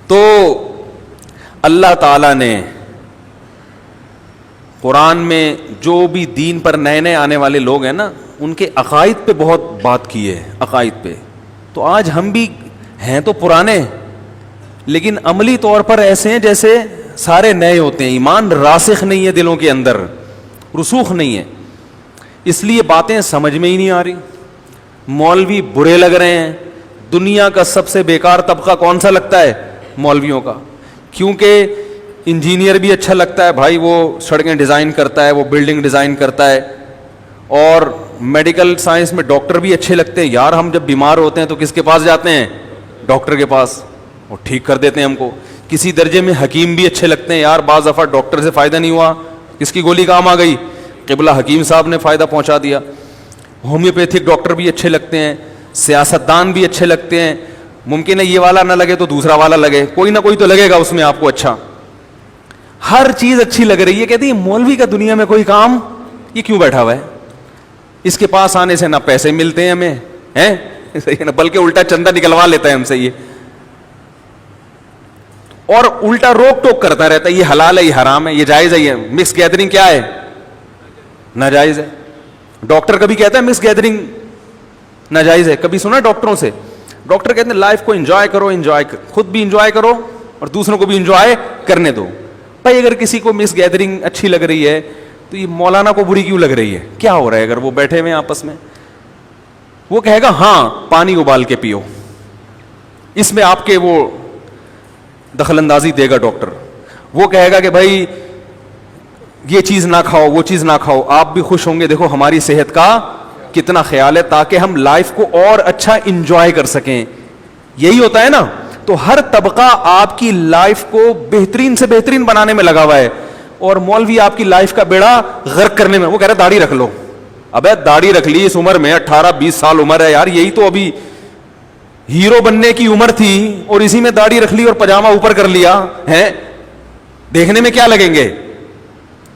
تو اللہ تعالیٰ نے قرآن میں جو بھی دین پر نئے نئے آنے والے لوگ ہیں نا، ان کے عقائد پہ بہت بات کی ہے، عقائد پہ. تو آج ہم بھی ہیں تو پرانے، لیکن عملی طور پر ایسے ہیں جیسے سارے نئے ہوتے ہیں. ایمان راسخ نہیں ہے دلوں کے اندر، رسوخ نہیں ہے، اس لیے باتیں سمجھ میں ہی نہیں آ رہی. مولوی برے لگ رہے ہیں. دنیا کا سب سے بیکار طبقہ کون سا لگتا ہے؟ مولویوں کا. کیونکہ انجینئر بھی اچھا لگتا ہے بھائی، وہ سڑکیں ڈیزائن کرتا ہے، وہ بلڈنگ ڈیزائن کرتا ہے. اور میڈیکل سائنس میں ڈاکٹر بھی اچھے لگتے ہیں. یار ہم جب بیمار ہوتے ہیں تو کس کے پاس جاتے ہیں؟ ڈاکٹر کے پاس، وہ ٹھیک کر دیتے ہیں ہم کو. کسی درجے میں حکیم بھی اچھے لگتے ہیں. یار بعض دفعہ ڈاکٹر سے فائدہ نہیں ہوا، کس کی گولی کام آ گئی؟ قبلہ حکیم صاحب نے فائدہ پہنچا دیا. ہومیوپیتھک ڈاکٹر بھی اچھے لگتے ہیں، سیاستدان بھی اچھے لگتے ہیں. ممکن ہے یہ والا نہ لگے تو دوسرا والا لگے، کوئی نہ کوئی تو لگے گا اس میں آپ کو اچھا. ہر چیز اچھی لگ رہی ہے. کہتی ہے مولوی کا دنیا میں کوئی کام، یہ کیوں بیٹھا ہوا ہے؟ اس کے پاس آنے سے نہ پیسے ملتے ہیں ہمیں، ہیں صحیح ہے نا، بلکہ الٹا چندہ نکلوا لیتا ہے ہم سے یہ، اور الٹا روک ٹوک کرتا رہتا ہے. یہ حلال ہے، یہ حرام ہے، یہ جائز ہے، یہ مکس گیدرنگ کیا ہے؟ ناجائز ہے. ڈاکٹر کبھی کہتا ہے مکس گیدرنگ ناجائز ہے؟ کبھی سنا ڈاکٹروں سے؟ ڈاکٹر کہتے ہیں لائف کو انجوائے کرو، خود بھی انجوائے کرو اور دوسروں کو بھی انجوائے کرنے دو. بھائی اگر کسی کو مکس گیدرنگ اچھی لگ رہی ہے تو یہ مولانا کو بری کیوں لگ رہی ہے؟ کیا ہو رہا ہے اگر وہ بیٹھے ہوئے آپس میں؟ وہ کہے گا ہاں پانی ابال کے پیو، اس میں آپ کے وہ دخل اندازی دے گا ڈاکٹر. وہ کہے گا کہ بھائی یہ چیز نہ کھاؤ، وہ چیز نہ کھاؤ. آپ بھی خوش ہوں گے، دیکھو ہماری صحت کا کتنا خیال ہے تاکہ ہم لائف کو اور اچھا انجوائے کر سکیں. یہی ہوتا ہے نا. تو ہر طبقہ آپ کی لائف کو بہترین سے بہترین بنانے میں لگا ہوا ہے، اور مولوی آپ کی لائف کا بیڑا غرق کرنے میں. وہ کہہ رہا داڑھی رکھ لو. ابے داڑھی رکھ لی اس عمر میں، 18-20 سال عمر ہے یار، یہی تو ابھی ہیرو بننے کی عمر تھی، اور اسی میں داڑھی رکھ لی اور پجامہ اوپر کر لیا ہے. دیکھنے میں کیا لگیں گے؟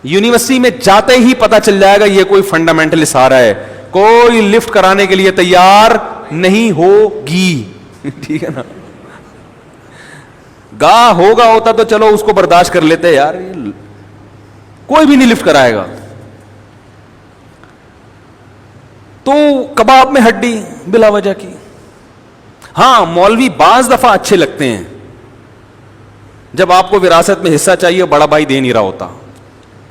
یونیورسٹی میں جاتے ہی پتا چل جائے گا یہ کوئی فنڈامنٹلسٹ آ رہا ہے. کوئی لفٹ کرانے کے لیے تیار نہیں ہوگی. ٹھیک ہے نا. گاہ ہوتا تو چلو اس کو برداشت کر لیتے یار، کوئی بھی نہیں لفٹ کرائے گا. تو کباب میں ہڈی بلا وجہ کی. ہاں مولوی بعض دفعہ اچھے لگتے ہیں جب آپ کو وراثت میں حصہ چاہیے، بڑا بھائی دے نہیں رہا ہوتا.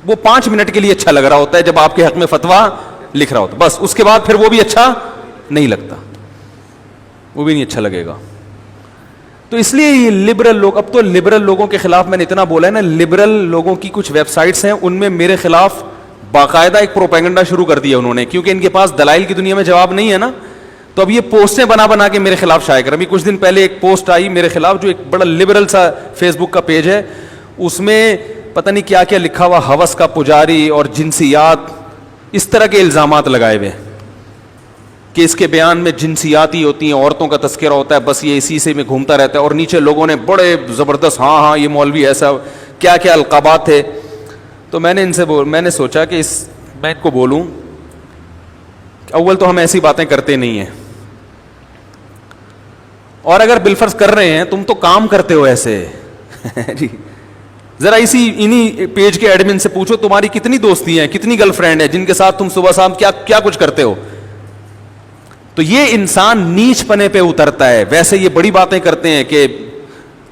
وہ 5 منٹ کے لیے اچھا لگ رہا ہوتا ہے جب آپ کے حق میں فتویٰ لکھ رہا ہوتا، بس اس کے بعد پھر وہ بھی اچھا نہیں لگتا، وہ بھی نہیں اچھا لگے گا. تو اس لیے یہ لبرل لوگ، اب تو لبرل لوگوں کے خلاف میں نے اتنا بولا ہے نا، لبرل لوگوں کی کچھ ویب سائٹس ہیں ان میں میرے خلاف باقاعدہ ایک پروپیگنڈا شروع کر دیا انہوں نے، کیونکہ ان کے پاس دلائل کی دنیا میں جواب نہیں ہے نا. تو اب یہ پوسٹیں بنا کے میرے خلاف شائع کر. ابھی کچھ دن پہلے ایک پوسٹ آئی میرے خلاف، جو ایک بڑا لبرل سا فیس بک کا پیج ہے، اس میں پتہ نہیں کیا کیا لکھا ہوا، ہوس کا پجاری اور جنسیات، اس طرح کے الزامات لگائے ہوئے کہ اس کے بیان میں جنسیاتی ہوتی ہیں، عورتوں کا تذکرہ ہوتا ہے، بس یہ اسی سے میں گھومتا رہتا ہے. اور نیچے لوگوں نے بڑے زبردست ہاں یہ مولوی ایسا، کیا کیا القابات تھے. تو میں نے سوچا کہ میں ان کو بولوں، اول تو ہم ایسی باتیں کرتے نہیں ہیں، اور اگر بالفرض کر رہے ہیں تم تو کام کرتے ہو ایسے جی. ذرا انہی پیج کے ایڈمن سے پوچھو تمہاری کتنی دوستی ہیں، کتنی گرل فرینڈ ہیں جن کے ساتھ تم صبح شام کیا کچھ کرتے ہو. تو یہ انسان نیچ پنے پہ اترتا ہے. ویسے یہ بڑی باتیں کرتے ہیں کہ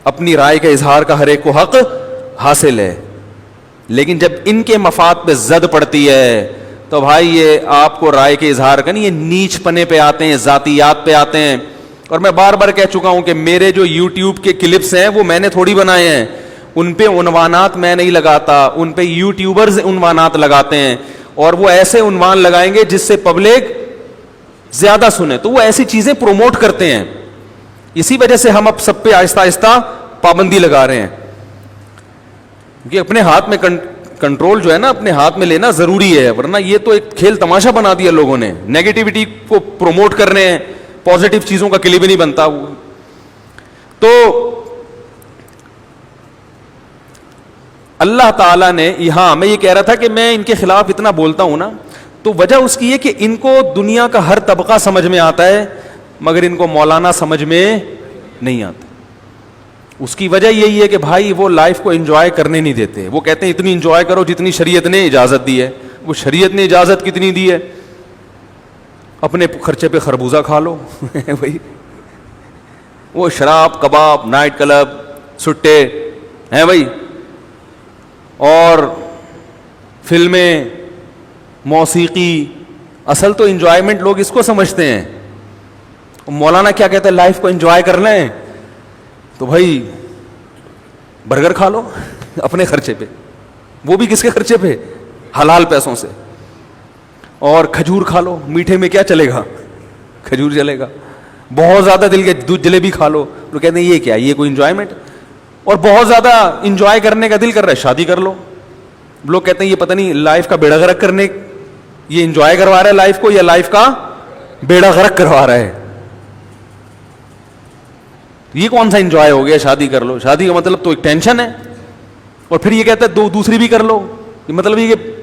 اپنی رائے کے اظہار کا ہر ایک کو حق حاصل ہے، لیکن جب ان کے مفاد پہ زد پڑتی ہے تو بھائی یہ آپ کو رائے کے اظہار کا نہیں، یہ نیچ پنے پہ آتے ہیں، ذاتیات پہ آتے ہیں. اور میں بار بار کہہ چکا ہوں کہ میرے جو یوٹیوب کے کلپس ہیں وہ میں نے تھوڑی بنائے ہیں، ان پہ عنوانات میں نہیں لگاتا، ان پہ یوٹیوبرز عنوانات لگاتے ہیں، اور وہ ایسے عنوان لگائیں گے جس سے پبلک زیادہ سنے، تو وہ ایسی چیزیں پروموٹ کرتے ہیں. اسی وجہ سے ہم اب سب پہ آہستہ آہستہ پابندی لگا رہے ہیں، کہ اپنے ہاتھ میں کنٹرول جو ہے نا اپنے ہاتھ میں لینا ضروری ہے، ورنہ یہ تو ایک کھیل تماشا بنا دیا لوگوں نے. نیگیٹیوٹی کو پروموٹ کر رہے ہیں، پازیٹیو چیزوں کا کلپ بھی نہیں بنتا. تو اللہ تعالیٰ نے یہاں، میں یہ کہہ رہا تھا کہ میں ان کے خلاف اتنا بولتا ہوں نا، تو وجہ اس کی ہے کہ ان کو دنیا کا ہر طبقہ سمجھ میں آتا ہے، مگر ان کو مولانا سمجھ میں نہیں آتا. اس کی وجہ یہی ہے کہ بھائی وہ لائف کو انجوائے کرنے نہیں دیتے. وہ کہتے ہیں اتنی انجوائے کرو جتنی شریعت نے اجازت دی ہے. وہ شریعت نے اجازت کتنی دی ہے؟ اپنے خرچے پہ خربوزہ کھا لو بھائی. وہ شراب، کباب، نائٹ کلب، سٹے ہیں بھائی، اور فلمیں، موسیقی. اصل تو انجوائمنٹ لوگ اس کو سمجھتے ہیں. مولانا کیا کہتا ہے؟ لائف کو انجوائے کر لیں تو بھائی برگر کھا لو اپنے خرچے پہ. وہ بھی کس کے خرچے پہ؟ حلال پیسوں سے. اور کھجور کھا لو. میٹھے میں کیا چلے گا؟ کھجور چلے گا. بہت زیادہ دل کے دودھ جلیبی کھا لو. لوگ کہتے ہیں یہ کیا، یہ کوئی انجوائمنٹ؟ اور بہت زیادہ انجوائے کرنے کا دل کر رہا ہے، شادی کر لو. لوگ کہتے ہیں یہ پتہ نہیں لائف کا بیڑا غرق کرنے، یہ انجوائے کروا رہا ہے لائف کو یا لائف کا بیڑا غرق کروا رہا ہے. یہ کون سا انجوائے ہو گیا؟ شادی کر لو. شادی کا مطلب تو ایک ٹینشن ہے. اور پھر یہ کہتا ہے دوسری بھی کر لو. یہ مطلب یہ کہ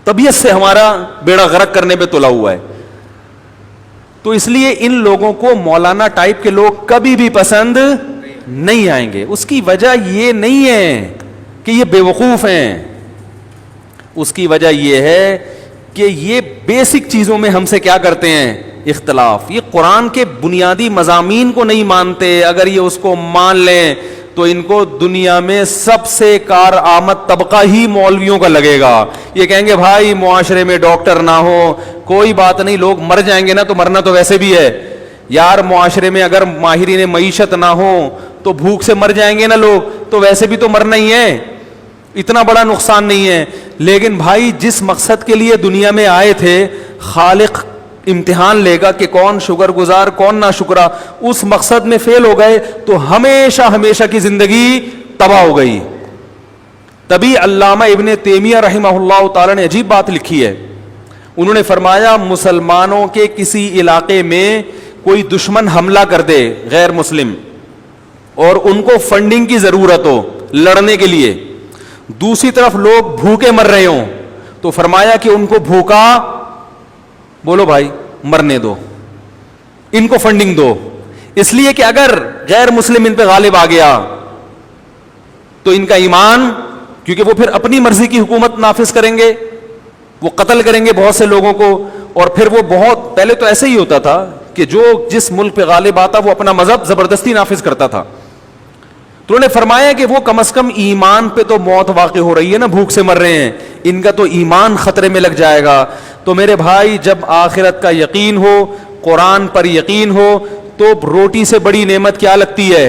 طبیعت سے ہمارا بیڑا غرق کرنے پہ تلا ہوا ہے. تو اس لیے ان لوگوں کو مولانا ٹائپ کے لوگ کبھی بھی پسند نہیں آئیں گے. اس کی وجہ یہ نہیں ہے کہ یہ بے وقوف ہیں. اس کی وجہ یہ ہے کہ یہ بیسک چیزوں میں ہم سے کیا کرتے ہیں؟ اختلاف. یہ قرآن کے بنیادی مضامین کو نہیں مانتے. اگر یہ اس کو مان لیں تو ان کو دنیا میں سب سے کارآمد طبقہ ہی مولویوں کا لگے گا. یہ کہیں گے بھائی معاشرے میں ڈاکٹر نہ ہو کوئی بات نہیں، لوگ مر جائیں گے نا تو مرنا تو ویسے بھی ہے یار. معاشرے میں اگر ماہرین معیشت نہ ہو تو بھوک سے مر جائیں گے نا لوگ، تو ویسے بھی تو مرنا ہی ہے، اتنا بڑا نقصان نہیں ہے. لیکن بھائی جس مقصد کے لیے دنیا میں آئے تھے، خالق امتحان لے گا کہ کون شکر گزار کون نا شکرا. اس مقصد میں فیل ہو گئے تو ہمیشہ ہمیشہ کی زندگی تباہ ہو گئی. تبھی علامہ ابن تیمیہ رحمہ اللہ تعالی نے عجیب بات لکھی ہے. انہوں نے فرمایا مسلمانوں کے کسی علاقے میں کوئی دشمن حملہ کر دے غیر مسلم اور ان کو فنڈنگ کی ضرورت ہو لڑنے کے لیے، دوسری طرف لوگ بھوکے مر رہے ہوں، تو فرمایا کہ ان کو بھوکا بولو بھائی مرنے دو، ان کو فنڈنگ دو. اس لیے کہ اگر غیر مسلم ان پہ غالب آ گیا تو ان کا ایمان، کیونکہ وہ پھر اپنی مرضی کی حکومت نافذ کریں گے، وہ قتل کریں گے بہت سے لوگوں کو. اور پھر وہ بہت پہلے تو ایسے ہی ہوتا تھا کہ جو جس ملک پہ غالب آتا وہ اپنا مذہب زبردستی نافذ کرتا تھا. تو انہوں نے فرمایا کہ وہ کم از کم ایمان پہ تو موت واقع ہو رہی ہے نا، بھوک سے مر رہے ہیں، ان کا تو ایمان خطرے میں لگ جائے گا. تو میرے بھائی جب آخرت کا یقین ہو، قرآن پر یقین ہو، تو روٹی سے بڑی نعمت کیا لگتی ہے؟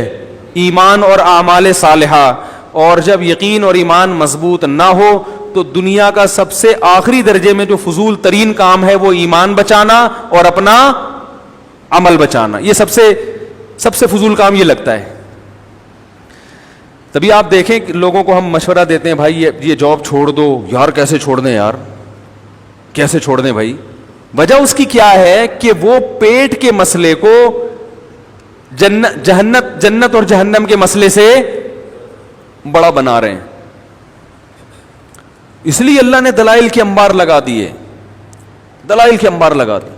ایمان اور اعمال صالحہ. اور جب یقین اور ایمان مضبوط نہ ہو تو دنیا کا سب سے آخری درجے میں جو فضول ترین کام ہے وہ ایمان بچانا اور اپنا عمل بچانا. یہ سب سے فضول کام یہ لگتا ہے. تبھی آپ دیکھیں کہ لوگوں کو ہم مشورہ دیتے ہیں بھائی یہ جاب چھوڑ دو. یار کیسے چھوڑ دیں یار، کیسے چھوڑ دیں بھائی؟ وجہ اس کی کیا ہے کہ وہ پیٹ کے مسئلے کو جنت اور جہنم کے مسئلے سے بڑا بنا رہے ہیں. اس لیے اللہ نے دلائل کے انبار لگا دیے، دلائل کے انبار لگا دیے.